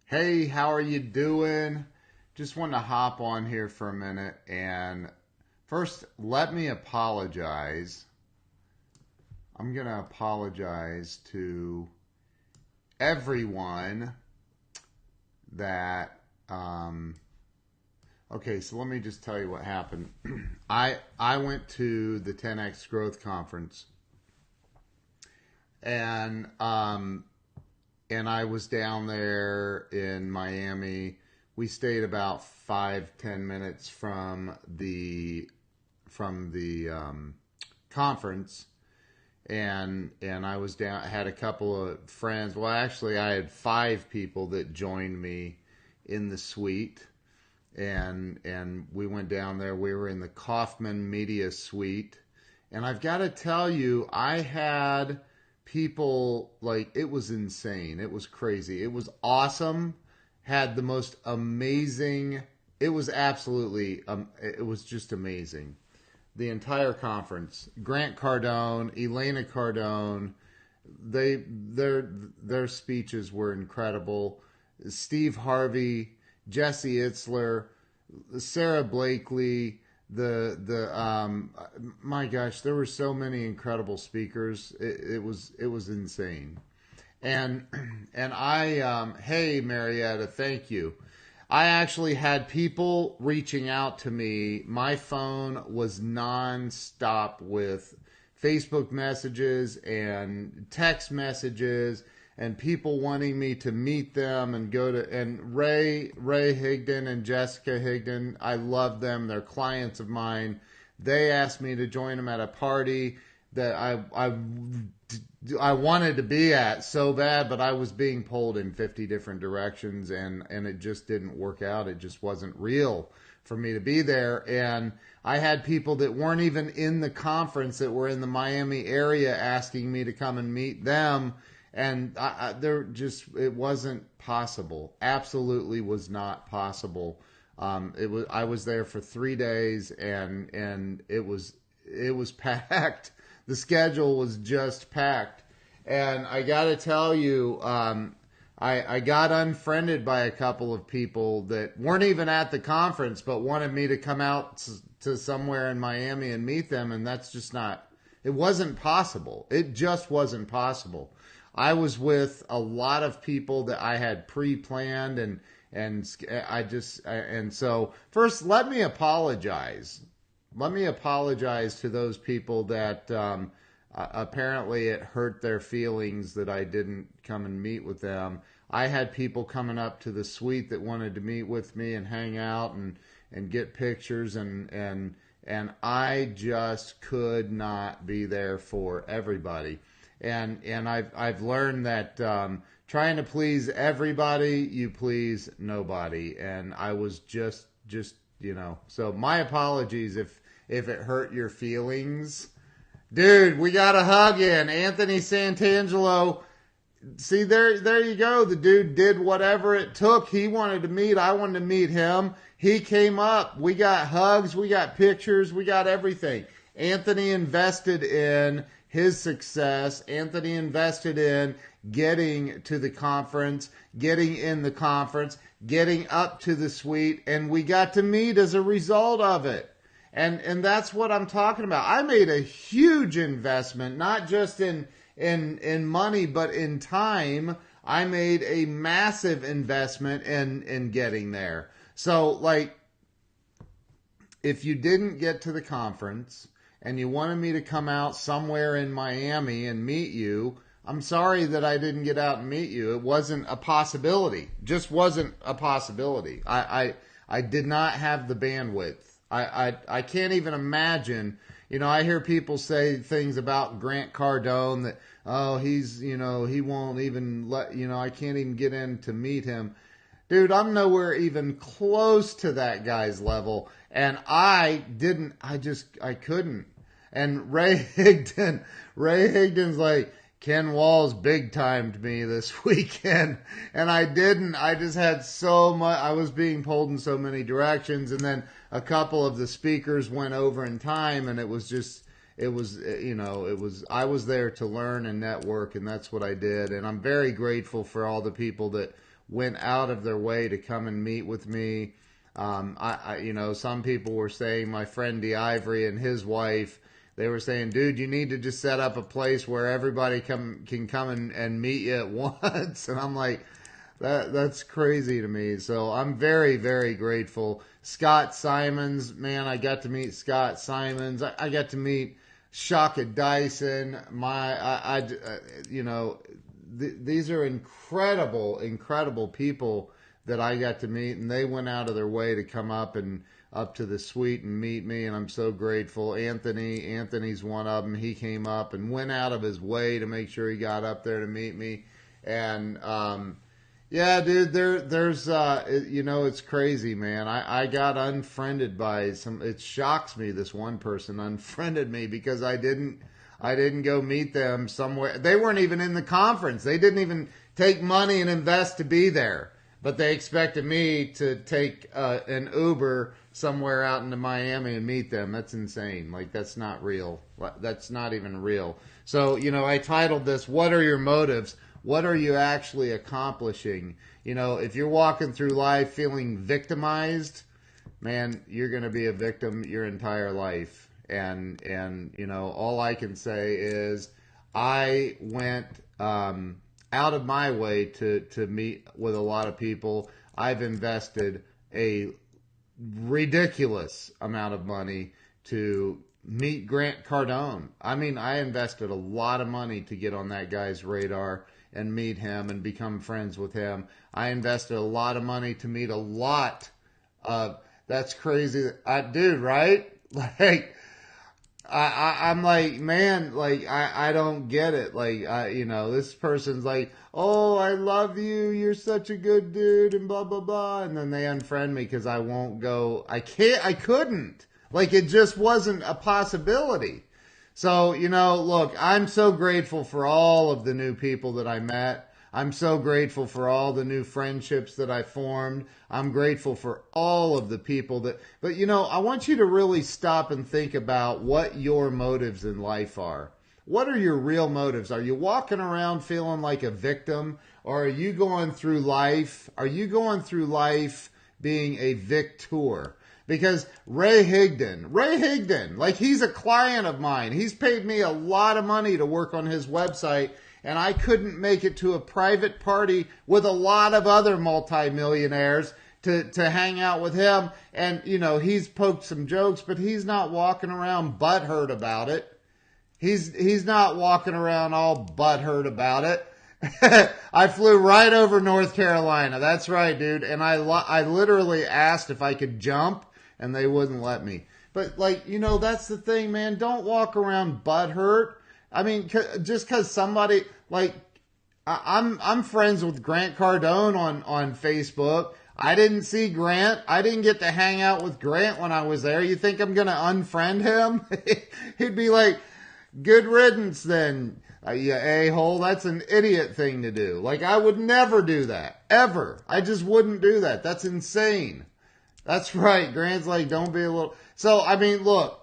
Hey, how are you doing? Just want to hop on here for a minute and first let me apologize. I'm going to apologize to everyone that okay, so let me just tell you what happened. I went to the 10X Growth Conference and and I was down there in Miami. We stayed about 5-10 minutes from the conference, and I was down. I had a couple of friends. Well, actually, I had five people that joined me in the suite, and we went down there. We were in the Kaufman Media Suite, and I've got to tell you, I had people like it was insane. It was crazy. It was awesome. Had the most amazing. It was absolutely. It was just amazing. The entire conference. Grant Cardone, Elena Cardone. Their speeches were incredible. Steve Harvey, Jesse Itzler, Sarah Blakely, the my gosh, there were so many incredible speakers. It was insane. And I hey Marietta, thank you. I actually had people reaching out to me. My phone was nonstop with Facebook messages and text messages and people wanting me to meet them and go to and Ray Higdon and Jessica Higdon. I love them. They're clients of mine. They asked me to join them at a party that I wanted to be at so bad, but I was being pulled in 50 different directions, and it just didn't work out. It just wasn't real for me to be there. And I had people that weren't even in the conference that were in the Miami area asking me to come and meet them. And it wasn't possible. Absolutely was not possible. I was there for 3 days, and it was packed. The schedule was just packed. And I got to tell you, I got unfriended by a couple of people that weren't even at the conference, but wanted me to come out to somewhere in Miami and meet them. And that's just not, it wasn't possible. It just wasn't possible. I was with a lot of people that I had pre-planned, and so first let me apologize. Let me apologize to those people that apparently it hurt their feelings that I didn't come and meet with them. I had people coming up to the suite that wanted to meet with me and hang out and get pictures, and I just could not be there for everybody. And I've learned that trying to please everybody, you please nobody. And I was just so my apologies if it hurt your feelings. Dude, we got a hug in. Anthony Santangelo. See, there you go. The dude did whatever it took. He wanted to meet. I wanted to meet him. He came up. We got hugs. We got pictures. We got everything. Anthony invested in his success. Anthony invested in getting to the conference, getting in the conference, getting up to the suite, and we got to meet as a result of it. And that's what I'm talking about. I made a huge investment, not just in money, but in time. I made a massive investment in getting there. So, like, if you didn't get to the conference and you wanted me to come out somewhere in Miami and meet you, I'm sorry that I didn't get out and meet you. It wasn't a possibility. Just wasn't a possibility. I did not have the bandwidth. I can't even imagine. I hear people say things about Grant Cardone that, oh, he won't even I can't even get in to meet him. Dude, I'm nowhere even close to that guy's level. And I couldn't. And Ray Higdon's like, Ken Walls big timed me this weekend. And I didn't. I just had so much. I was being pulled in so many directions. And then a couple of the speakers went over in time, and it was just, it was, I was there to learn and network, and that's what I did. And I'm very grateful for all the people that went out of their way to come and meet with me. Some people were saying, my friend DeIvory and his wife, they were saying, dude, you need to just set up a place where everybody can come and meet you at once. And I'm like, that's crazy to me. So I'm very, very grateful. Scott Simons, man, I got to meet Scott Simons. I got to meet Shaka Dyson. These are incredible, incredible people that I got to meet, and they went out of their way to come up to the suite and meet me, and I'm so grateful. Anthony's one of them. He came up and went out of his way to make sure he got up there to meet me. And yeah, dude, it's crazy, man. I got unfriended by some. It shocks me. This one person unfriended me because I didn't go meet them somewhere. They weren't even in the conference. They didn't even take money and invest to be there. But they expected me to take an Uber somewhere out into Miami and meet them. That's insane. Like, that's not real. That's not even real. So, I titled this, What Are Your Motives? What are you actually accomplishing? If you're walking through life feeling victimized, man, you're going to be a victim your entire life. And all I can say is I went out of my way to meet with a lot of people. I've invested a ridiculous amount of money to meet Grant Cardone. I mean, I invested a lot of money to get on that guy's radar and meet him and become friends with him. I invested a lot of money to meet a lot of, that's crazy. Dude, right? Like, I'm like, man, like, I don't get it. Like, this person's like, oh, I love you. You're such a good dude and blah, blah, blah. And then they unfriend me because I won't go. I couldn't. Like, it just wasn't a possibility. So, look, I'm so grateful for all of the new people that I met. I'm so grateful for all the new friendships that I formed. I'm grateful for all of the people but I want you to really stop and think about what your motives in life are. What are your real motives? Are you walking around feeling like a victim, or are you going through life? Are you going through life being a victor? Because Ray Higdon, like, he's a client of mine. He's paid me a lot of money to work on his website, and I couldn't make it to a private party with a lot of other multimillionaires to hang out with him. And, he's poked some jokes, but he's not walking around butthurt about it. He's not walking around all butthurt about it. I flew right over North Carolina. That's right, dude. And I literally asked if I could jump, and they wouldn't let me. But, like, that's the thing, man. Don't walk around butthurt. I mean, just because somebody, like, I'm friends with Grant Cardone on Facebook. I didn't see Grant. I didn't get to hang out with Grant when I was there. You think I'm going to unfriend him? He'd be like, good riddance then, you a-hole. That's an idiot thing to do. Like, I would never do that. Ever. I just wouldn't do that. That's insane. That's right. Grant's like, don't be a little... So, I mean, look.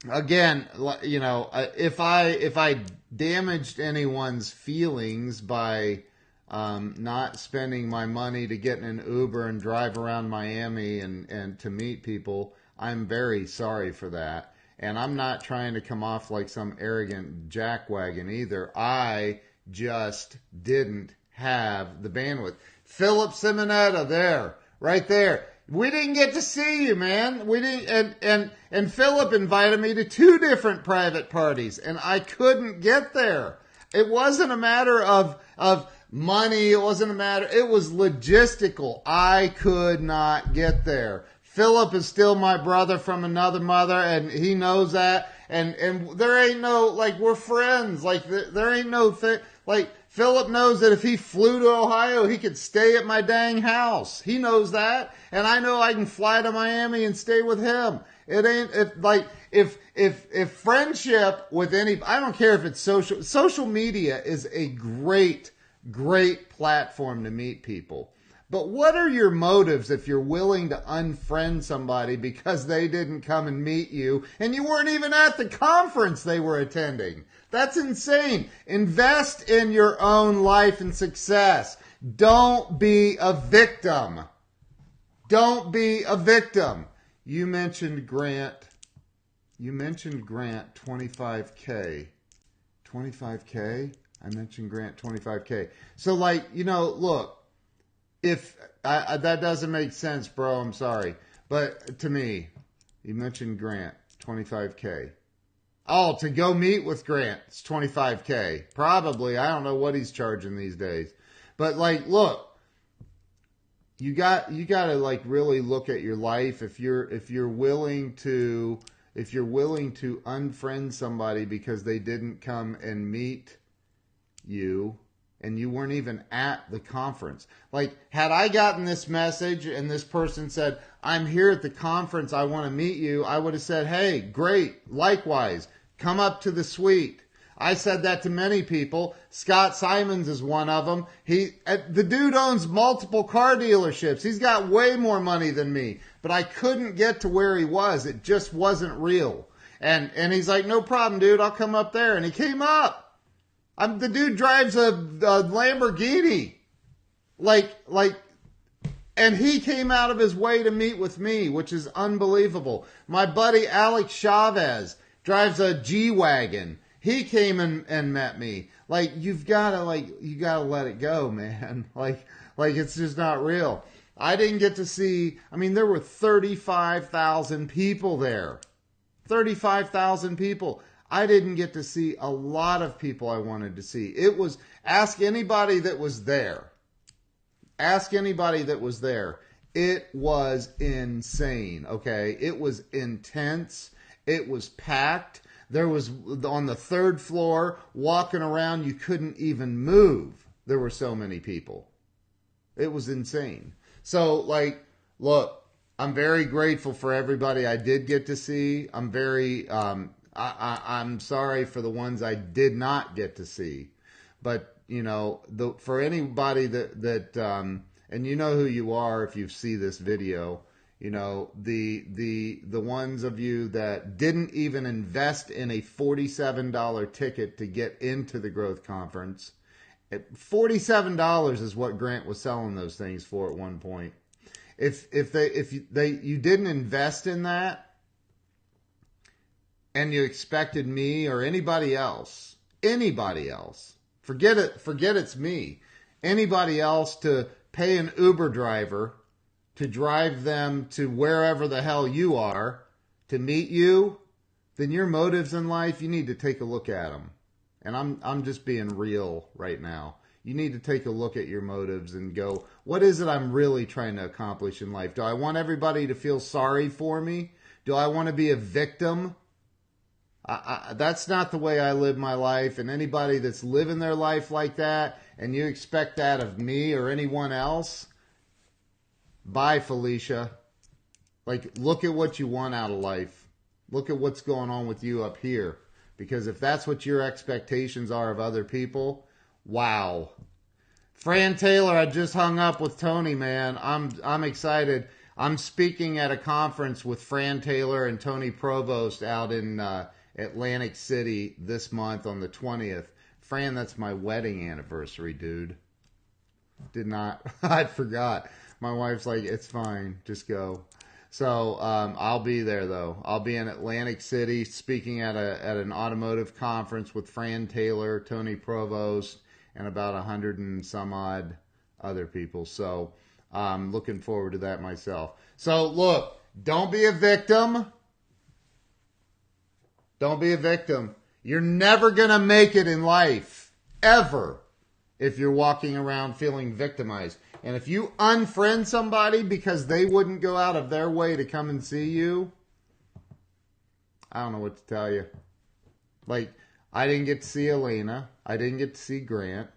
Again, if I damaged anyone's feelings by not spending my money to get in an Uber and drive around Miami and to meet people, I'm very sorry for that. And I'm not trying to come off like some arrogant jackwagon either. I just didn't have the bandwidth. Philip Simonetta, right there. We didn't get to see you, man. We didn't, and Philip invited me to 2 different private parties, and I couldn't get there. It wasn't a matter of money. It wasn't a matter. It was logistical. I could not get there. Philip is still my brother from another mother, and he knows that. And there ain't no, like, we're friends. Like, there ain't no thing. Like, Philip knows that if he flew to Ohio, he could stay at my dang house. He knows that. And I know I can fly to Miami and stay with him. It ain't, if friendship with any, I don't care if it's social media is a great platform to meet people. But what are your motives if you're willing to unfriend somebody because they didn't come and meet you and you weren't even at the conference they were attending? That's insane. Invest in your own life and success. Don't be a victim. Don't be a victim. You mentioned Grant. You mentioned Grant 25K. 25K? I mentioned Grant 25K. So like, look, if that doesn't make sense, bro, I'm sorry. But to me, you mentioned Grant 25K. Oh, to go meet with Grant, it's 25K. Probably. I don't know what he's charging these days. But like, look, you got to like really look at your life. If you're willing to unfriend somebody because they didn't come and meet you and you weren't even at the conference. Like, had I gotten this message and this person said, I'm here at the conference, I want to meet you, I would have said, hey, great, likewise, come up to the suite. I said that to many people. Scott Simons is one of them. The dude owns multiple car dealerships. He's got way more money than me, but I couldn't get to where he was. It just wasn't real. And he's like, no problem, dude, I'll come up there. And he came up. The dude drives a Lamborghini. And he came out of his way to meet with me, which is unbelievable. My buddy Alex Chavez drives a G-Wagon. He came and met me. Like, you gotta let it go, man. Like it's just not real. I didn't get to see, there were 35,000 people there. 35,000 people. I didn't get to see a lot of people I wanted to see. Ask anybody that was there. Ask anybody that was there. It was insane, okay? It was intense. It was packed. There was, on the third floor, walking around, you couldn't even move. There were so many people. It was insane. So, like, look, I'm very grateful for everybody I did get to see. I'm very, I'm sorry for the ones I did not get to see. But, for anybody that and you know who you are if you see this video, the ones of you that didn't even invest in a $47 ticket to get into the Growth Conference. $47 is what Grant was selling those things for at one point. If you didn't invest in that and you expected me or anybody else, forget it's me, anybody else to pay an Uber driver to drive them to wherever the hell you are to meet you, then your motives in life, you need to take a look at them. And I'm just being real right now. You need to take a look at your motives and go, what is it I'm really trying to accomplish in life? Do I want everybody to feel sorry for me? Do I want to be a victim? That's not the way I live my life. And anybody that's living their life like that, and you expect that of me or anyone else, bye, Felicia. Like, look at what you want out of life. Look at what's going on with you up here. Because if that's what your expectations are of other people, wow. Fran Taylor, I just hung up with Tony, man. I'm excited. I'm speaking at a conference with Fran Taylor and Tony Provost out in Atlantic City this month on the 20th. Fran, that's my wedding anniversary, dude. I forgot. My wife's like, it's fine, just go. So I'll be there, though. I'll be in Atlantic City speaking at an automotive conference with Fran Taylor, Tony Provost, and about 100 and some odd other people. So I'm looking forward to that myself. So look, don't be a victim. Don't be a victim. You're never going to make it in life, ever, if you're walking around feeling victimized. And if you unfriend somebody because they wouldn't go out of their way to come and see you, I don't know what to tell you. Like, I didn't get to see Elena. I didn't get to see Grant.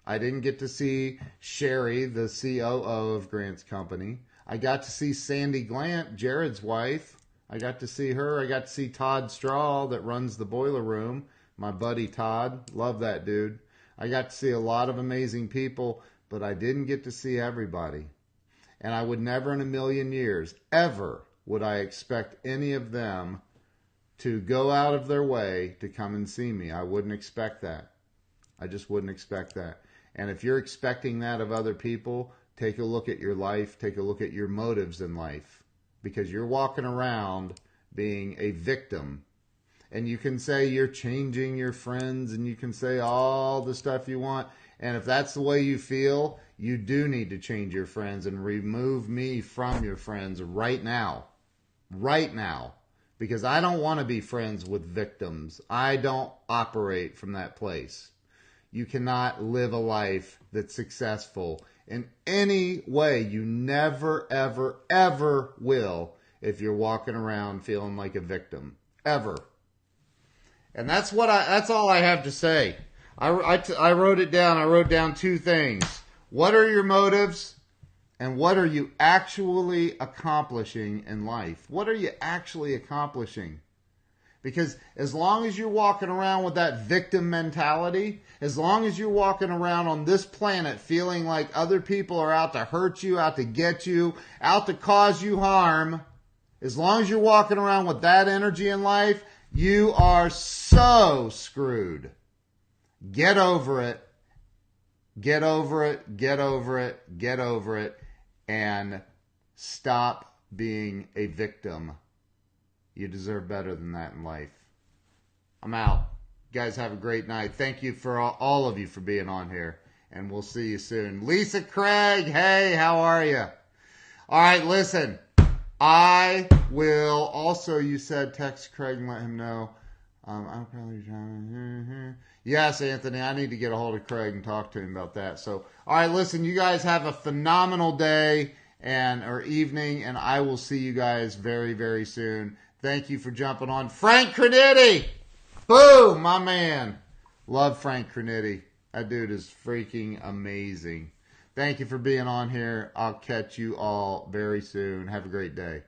I didn't get to see Sherry, the COO of Grant's company. I got to see Sandy Glant, Jared's wife. I got to see her. I got to see Todd Straw that runs the boiler room. My buddy Todd. Love that dude. I got to see a lot of amazing people. but I didn't get to see everybody. And I would never in a million years, ever, would I expect any of them to go out of their way to come and see me. I wouldn't expect that. I just wouldn't expect that. And if you're expecting that of other people, take a look at your life, take a look at your motives in life, because you're walking around being a victim. And you can say you're changing your friends, and you can say all the stuff you want. And if that's the way you feel, you do need to change your friends and remove me from your friends right now. Right now. Because I don't want to be friends with victims. I don't operate from that place. You cannot live a life that's successful in any way. You never, ever, ever will if you're walking around feeling like a victim. Ever. And that's all I have to say. I wrote it down. I wrote down two things. What are your motives? And what are you actually accomplishing in life? What are you actually accomplishing? Because as long as you're walking around with that victim mentality, as long as you're walking around on this planet feeling like other people are out to hurt you, out to get you, out to cause you harm, as long as you're walking around with that energy in life, you are so screwed. Get over it. Get over it. Get over it. Get over it. And stop being a victim. You deserve better than that in life. I'm out. You guys have a great night. Thank you for all of you for being on here. And we'll see you soon. Lisa Craig, hey, how are you? All right, listen. I will also, you said text Craig and let him know. I'm probably trying. Yes, Anthony, I need to get a hold of Craig and talk to him about that. So, all right, listen, you guys have a phenomenal day or evening, and I will see you guys very, very soon. Thank you for jumping on. Frank Cranitti! Boom, my man. Love Frank Cranitti. That dude is freaking amazing. Thank you for being on here. I'll catch you all very soon. Have a great day.